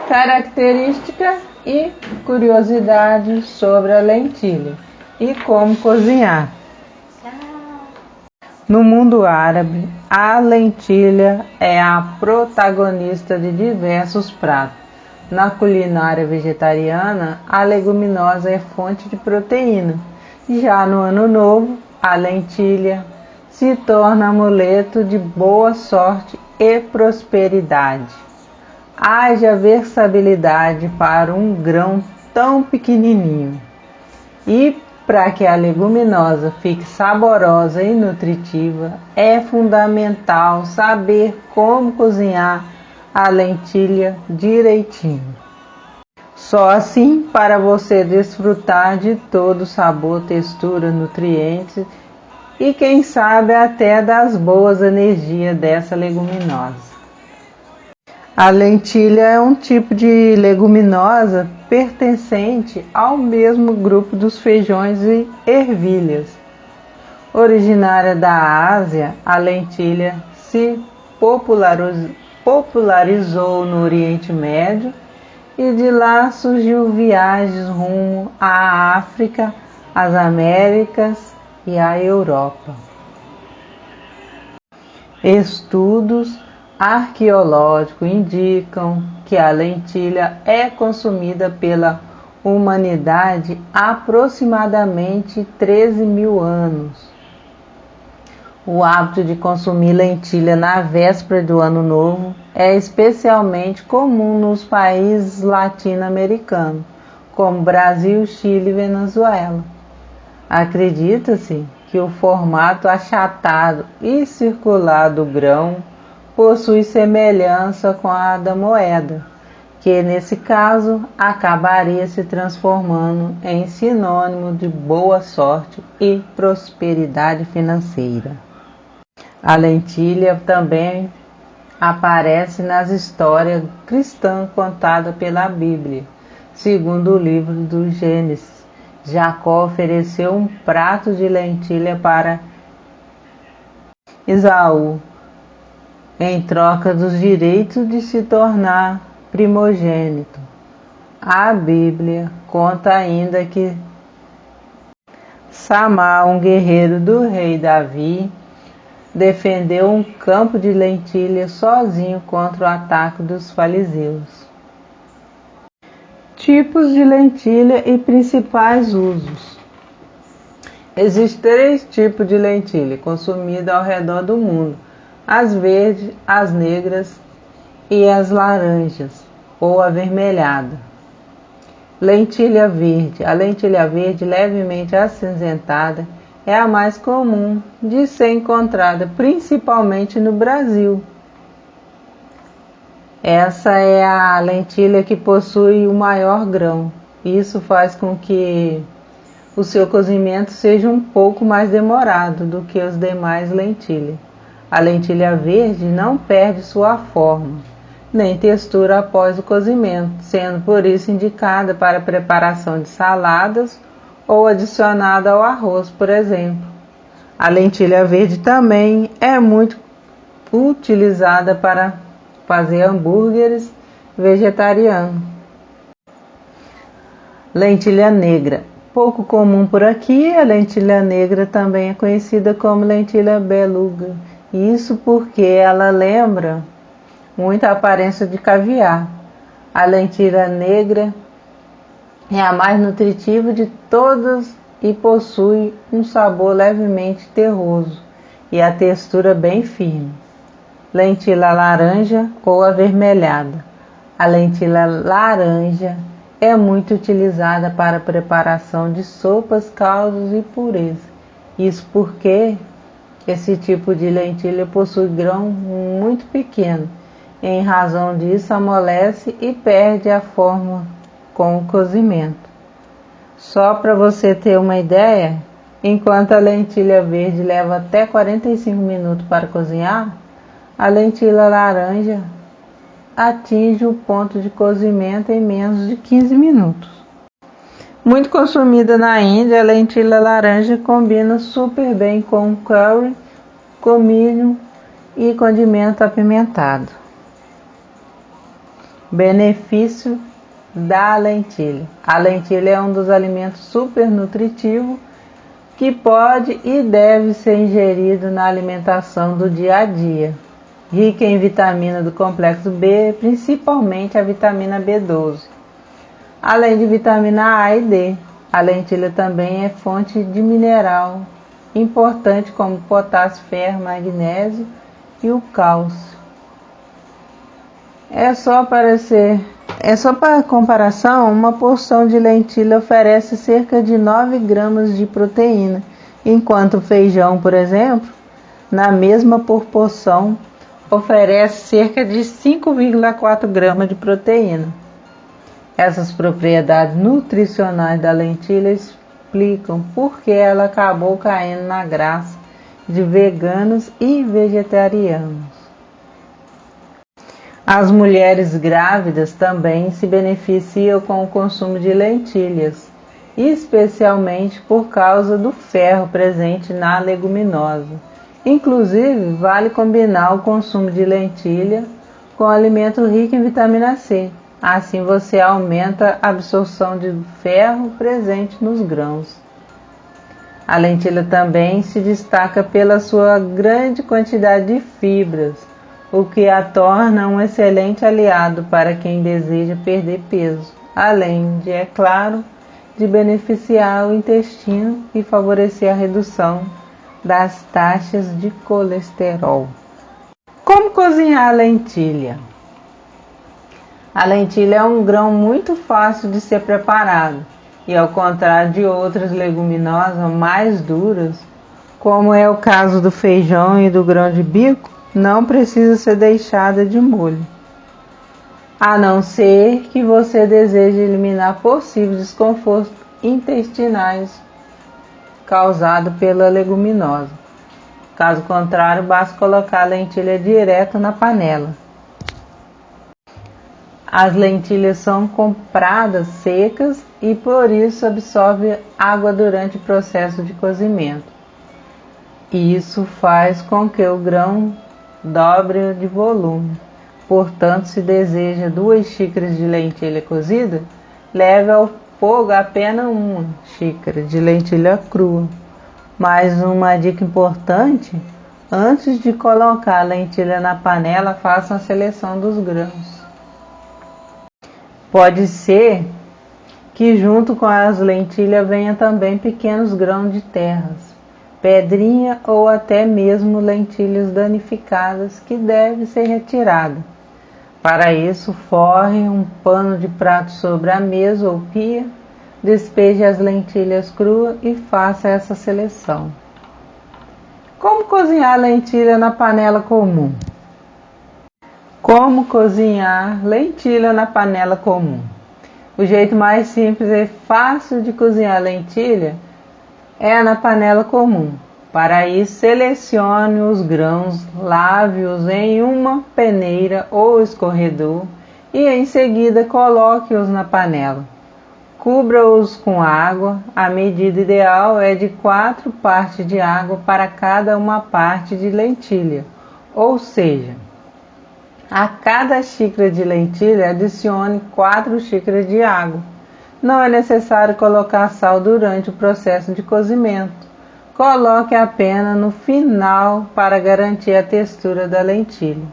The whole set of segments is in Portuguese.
Característica e curiosidades sobre a lentilha e como cozinhar. No mundo árabe, a lentilha é a protagonista de diversos pratos. Na culinária vegetariana, a leguminosa é fonte de proteína. Já no Ano Novo, a lentilha se torna amuleto de boa sorte e prosperidade. Haja versatilidade para um grão tão pequenininho. E para que a leguminosa fique saborosa e nutritiva, é fundamental saber como cozinhar a lentilha direitinho. Só assim para você desfrutar de todo o sabor, textura, nutrientes e quem sabe até das boas energias dessa leguminosa. A lentilha é um tipo de leguminosa pertencente ao mesmo grupo dos feijões e ervilhas. Originária da Ásia, a lentilha se popularizou no Oriente Médio e de lá surgiu viagens rumo à África, às Américas e à Europa. Estudos arqueológicos indicam que a lentilha é consumida pela humanidade há aproximadamente 13.000 anos. O hábito de consumir lentilha na véspera do Ano Novo é especialmente comum nos países latino-americanos, como Brasil, Chile e Venezuela. Acredita-se que o formato achatado e circular do grão possui semelhança com a da moeda, que nesse caso acabaria se transformando em sinônimo de boa sorte e prosperidade financeira. A lentilha também aparece nas histórias cristãs contadas pela Bíblia. Segundo o livro do Gênesis, Jacó ofereceu um prato de lentilha para Esaú, em troca dos direitos de se tornar primogênito. A Bíblia conta ainda que Samá, um guerreiro do rei Davi, defendeu um campo de lentilha sozinho contra o ataque dos filisteus. Tipos de lentilha e principais usos. Existem 3 tipos de lentilha consumidas ao redor do mundo: as verdes, as negras e as laranjas ou avermelhada. Lentilha verde. A lentilha verde, levemente acinzentada, é a mais comum de ser encontrada, principalmente no Brasil. Essa é a lentilha que possui o maior grão. Isso faz com que o seu cozimento seja um pouco mais demorado do que as demais lentilhas. A lentilha verde não perde sua forma, nem textura após o cozimento, sendo por isso indicada para a preparação de saladas ou adicionada ao arroz, por exemplo. A lentilha verde também é muito utilizada para fazer hambúrgueres vegetarianos. Lentilha negra. Pouco comum por aqui, a lentilha negra também é conhecida como lentilha beluga. Isso porque ela lembra muito a aparência de caviar. A lentilha negra é a mais nutritiva de todas e possui um sabor levemente terroso e a textura bem firme. Lentilha laranja ou avermelhada. A lentilha laranja é muito utilizada para a preparação de sopas, caldos e purês. Isso porque esse tipo de lentilha possui grão muito pequeno. Em razão disso, amolece e perde a forma com o cozimento. Só para você ter uma ideia, enquanto a lentilha verde leva até 45 minutos para cozinhar, a lentilha laranja atinge o ponto de cozimento em menos de 15 minutos. Muito consumida na Índia, a lentilha laranja combina super bem com curry, cominho e condimento apimentado. Benefício da lentilha. A lentilha é um dos alimentos super nutritivos que pode e deve ser ingerido na alimentação do dia a dia. Rica em vitamina do complexo B, principalmente a vitamina B12. Além de vitamina A e D, a lentilha também é fonte de mineral importante como potássio, ferro, magnésio e o cálcio. É só para comparação, uma porção de lentilha oferece cerca de 9 gramas de proteína, enquanto o feijão, por exemplo, na mesma proporção, oferece cerca de 5,4 gramas de proteína. Essas propriedades nutricionais da lentilha explicam por que ela acabou caindo na graça de veganos e vegetarianos. As mulheres grávidas também se beneficiam com o consumo de lentilhas, especialmente por causa do ferro presente na leguminosa. Inclusive, vale combinar o consumo de lentilha com alimento rico em vitamina C. Assim você aumenta a absorção de ferro presente nos grãos. A lentilha também se destaca pela sua grande quantidade de fibras, o que a torna um excelente aliado para quem deseja perder peso, além de, é claro, de beneficiar o intestino e favorecer a redução das taxas de colesterol. Como cozinhar a lentilha? A lentilha é um grão muito fácil de ser preparado e, ao contrário de outras leguminosas mais duras, como é o caso do feijão e do grão de bico, não precisa ser deixada de molho, a não ser que você deseje eliminar possíveis desconfortos intestinais causados pela leguminosa. Caso contrário, basta colocar a lentilha direto na panela. As lentilhas são compradas secas e por isso absorvem água durante o processo de cozimento. E isso faz com que o grão dobre de volume. Portanto, se deseja 2 xícaras de lentilha cozida, leve ao fogo apenas 1 xícara de lentilha crua. Mas uma dica importante: antes de colocar a lentilha na panela, faça a seleção dos grãos. Pode ser que junto com as lentilhas venha também pequenos grãos de terras, pedrinha ou até mesmo lentilhas danificadas que devem ser retiradas. Para isso, forre um pano de prato sobre a mesa ou pia, despeje as lentilhas cruas e faça essa seleção. Como cozinhar lentilha na panela comum? Como cozinhar lentilha na panela comum? O jeito mais simples e fácil de cozinhar lentilha é na panela comum. Para isso, selecione os grãos, lave-os em uma peneira ou escorredor e em seguida coloque-os na panela. Cubra-os com água. A medida ideal é de 4 partes de água para cada uma parte de lentilha, ou seja, a cada xícara de lentilha, adicione 4 xícaras de água. Não é necessário colocar sal durante o processo de cozimento. Coloque apenas no final para garantir a textura da lentilha.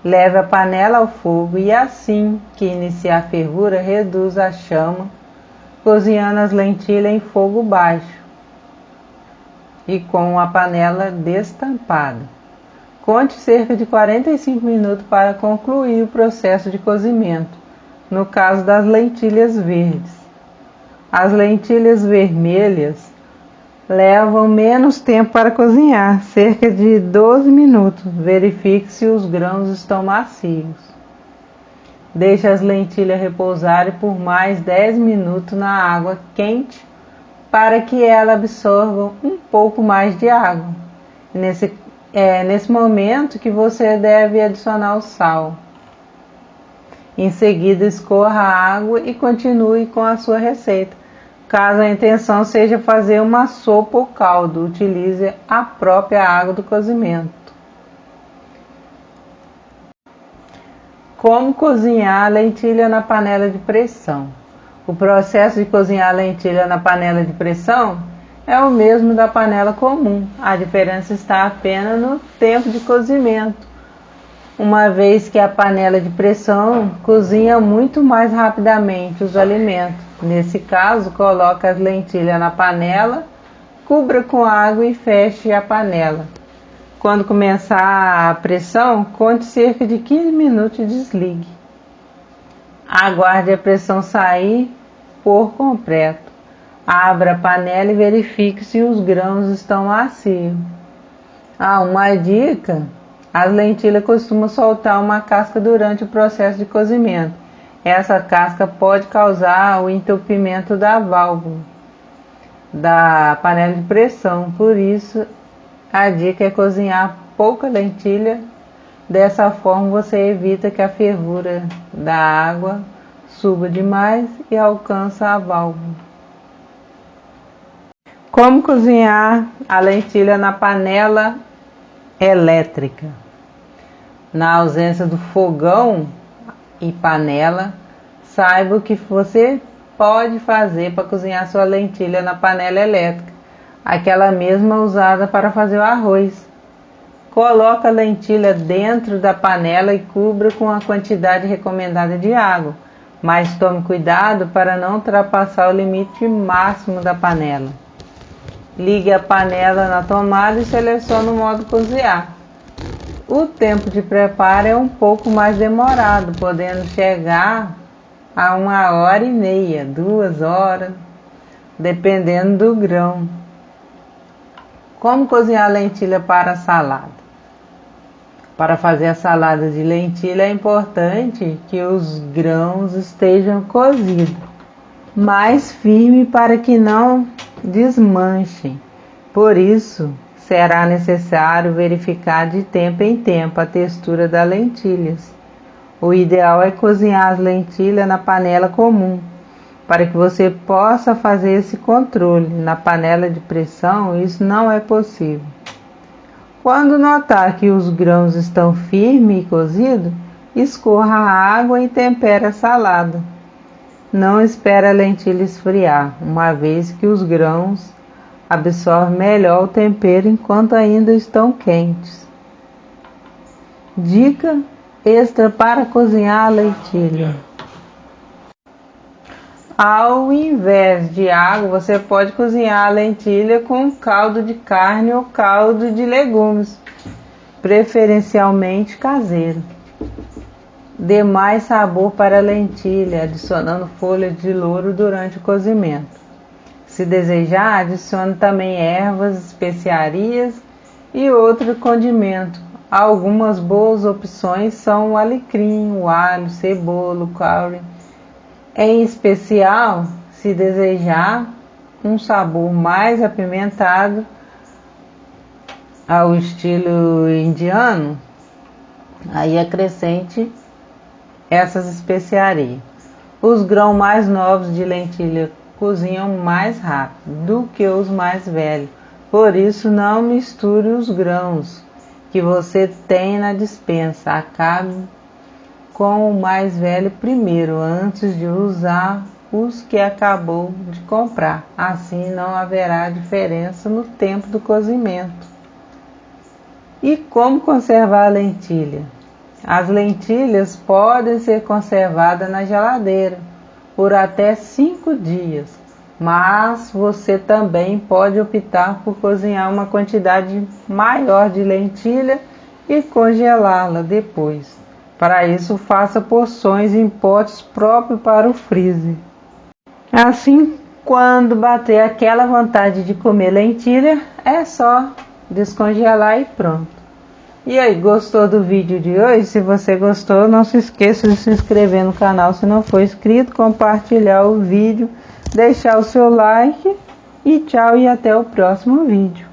Leve a panela ao fogo e assim que iniciar a fervura, reduza a chama, cozinhando as lentilhas em fogo baixo e com a panela destampada. Conte cerca de 45 minutos para concluir o processo de cozimento, no caso das lentilhas verdes. As lentilhas vermelhas levam menos tempo para cozinhar, cerca de 12 minutos. Verifique se os grãos estão macios. Deixe as lentilhas repousarem por mais 10 minutos na água quente para que elas absorvam um pouco mais de água. Nesse momento que você deve adicionar o sal. Em seguida, escorra a água e continue com a sua receita. Caso a intenção seja fazer uma sopa ou caldo, utilize a própria água do cozimento. Como cozinhar a lentilha na panela de pressão? O processo de cozinhar a lentilha na panela de pressão é o mesmo da panela comum. A diferença está apenas no tempo de cozimento, uma vez que a panela de pressão cozinha muito mais rapidamente os alimentos. Nesse caso, coloque as lentilhas na panela, cubra com água e feche a panela. Quando começar a pressão, conte cerca de 15 minutos e desligue. Aguarde a pressão sair por completo. Abra a panela e verifique se os grãos estão macios. Uma dica: as lentilhas costumam soltar uma casca durante o processo de cozimento. Essa casca pode causar o entupimento da válvula da panela de pressão. Por isso, a dica é cozinhar pouca lentilha. Dessa forma você evita que a fervura da água suba demais e alcance a válvula. Como cozinhar a lentilha na panela elétrica? Na ausência do fogão e panela, saiba o que você pode fazer para cozinhar sua lentilha na panela elétrica, aquela mesma usada para fazer o arroz. Coloque a lentilha dentro da panela e cubra com a quantidade recomendada de água, mas tome cuidado para não ultrapassar o limite máximo da panela. Ligue a panela na tomada e selecione o modo cozinhar. O tempo de preparo é um pouco mais demorado, podendo chegar a 1h30, 2 horas, dependendo do grão. Como cozinhar a lentilha para a salada? Para fazer a salada de lentilha é importante que os grãos estejam cozidos, mais firme para que não desmanchem. Por isso, será necessário verificar de tempo em tempo a textura das lentilhas. O ideal é cozinhar as lentilhas na panela comum, para que você possa fazer esse controle. Na panela de pressão, isso não é possível. Quando notar que os grãos estão firmes e cozidos, escorra a água e tempere a salada. Não espere a lentilha esfriar, uma vez que os grãos absorvem melhor o tempero enquanto ainda estão quentes. Dica extra para cozinhar a lentilha: ao invés de água, você pode cozinhar a lentilha com caldo de carne ou caldo de legumes, preferencialmente caseiro. Dê mais sabor para a lentilha, adicionando folhas de louro durante o cozimento. Se desejar, adicione também ervas, especiarias e outro condimento. Algumas boas opções são o alecrim, o alho, cebola, o curry. Em especial, se desejar um sabor mais apimentado ao estilo indiano, aí acrescente essas especiarias. Os grãos mais novos de lentilha cozinham mais rápido do que os mais velhos. Por isso, não misture os grãos que você tem na despensa. Acabe com o mais velho primeiro, antes de usar os que acabou de comprar. Assim não haverá diferença no tempo do cozimento. E como conservar a lentilha? As lentilhas podem ser conservadas na geladeira por até 5 dias, mas você também pode optar por cozinhar uma quantidade maior de lentilha e congelá-la depois. Para isso, faça porções em potes próprios para o freezer. Assim, quando bater aquela vontade de comer lentilha, é só descongelar e pronto. E aí, gostou do vídeo de hoje? Se você gostou, não se esqueça de se inscrever no canal se não for inscrito, compartilhar o vídeo, deixar o seu like e tchau e até o próximo vídeo.